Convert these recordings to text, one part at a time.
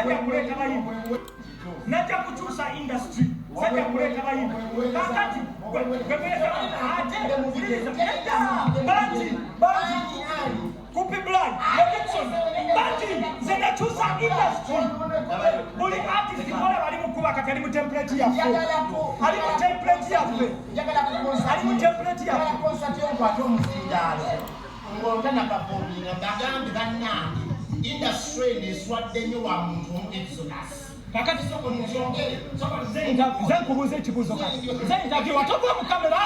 sajja kuleta bayimbi najja kukyusa industry sajja kuleta bayimbi kakati banji kupi blind Levixone banji zenakyusa industry buli artist kola bali mukuba kati ali mu template yaffe ali mu template yaffe ali mu template yaffe konsati okwata omuzindaalo ng'otana kapombinga bagambe bannange industry neswadde nnyo wa muntu omu Exodus kakati soko nzongere nkubuuza ekibuuzo kati nze watoka mu kamera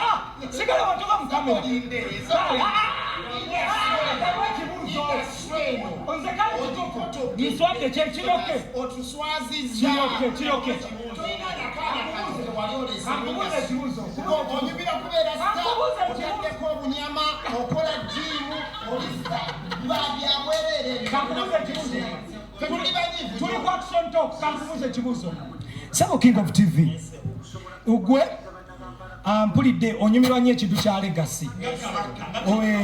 sigala watoka mu kamera nze kale kituufu nswadde kyekiroke otuswazizza kiroke kankubuuza ekibuuzo onyumira kubeera otaddeko obunyama okola jiimu olisa babyabwerere kankubuuza ekibuuzo tuli ku Action Talk kankubuuza ekibuuzo Sabo King of TV ugwe mpulidde onyumirwa nnyo ekintu kya legacy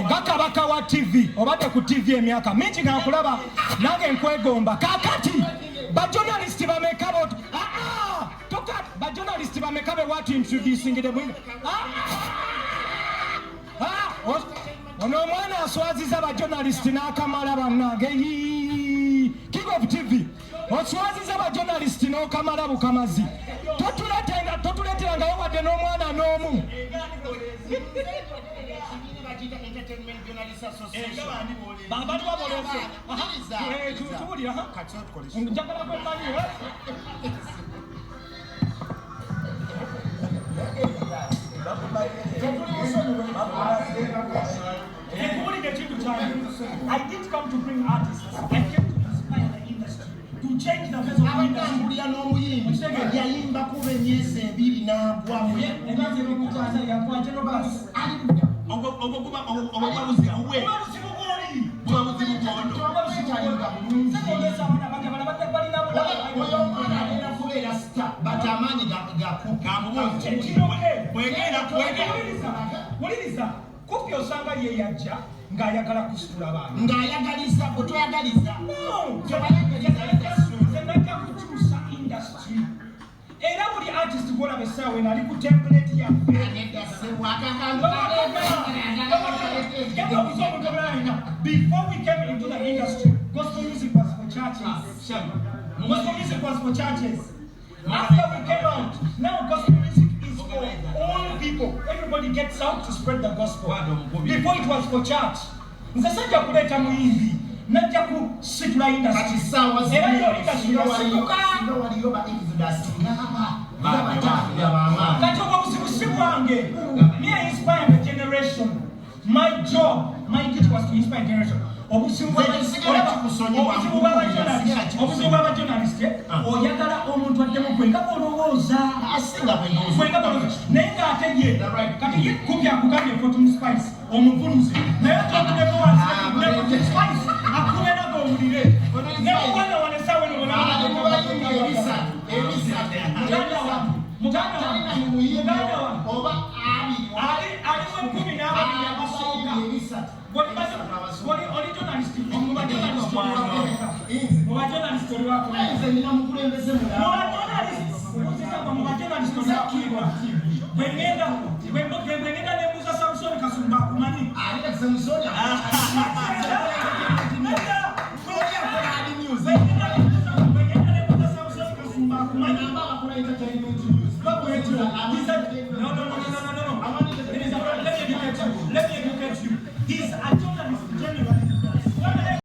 nga kabaka wa TV obadde ku TV emyaka mingi nga nkulaba nange nkwegomba kakati bajournalist bameka bajournalist bameka be watu introducingide bwino ono omwana aswaziza bajournalist n'akamala bannange King of TV oswaziza bajournalist n'okamala bukamazi totuleeterangayo wadde n'omwana n'omu I didn't come to bring artists. I came to inspire the industry, to change the face of the industry. yayimba kuba emyezi ebiri n'agwamu Kupi osanga ye yajja ng'ayagala kusitula abantu ng'ayagaliza bwetwayagaliza zenajja kukyusa industry era buli artist gwolaba essaawa eno ali ku template yaffe before we came into the industry gospel music was for churches. Gospel music was for churches. After we came out, now gospel music is for all people. Everybody gets out to spread the gospel. Before it was for church. Nze sajja kuleta muyimbi najja kusitula industry. Era yo industry yasituka. Kati obuzibu si bwange. Me I inspire the generation. My job, my duty was to inspire generation. Obuzibu bw'abajournalist oyagala omuntu addemu gwe nga bolowooza naye ng'ate ye kati ye kubi akugambye cotton spice omuvuluzi naye tokuddeko wansi spice akubeeraga owulire ne muganda wane essaawa eno muganda ali mu 12 abasooka oli journalist bwengenda nembuuza Samusoni Kasumba akumanyi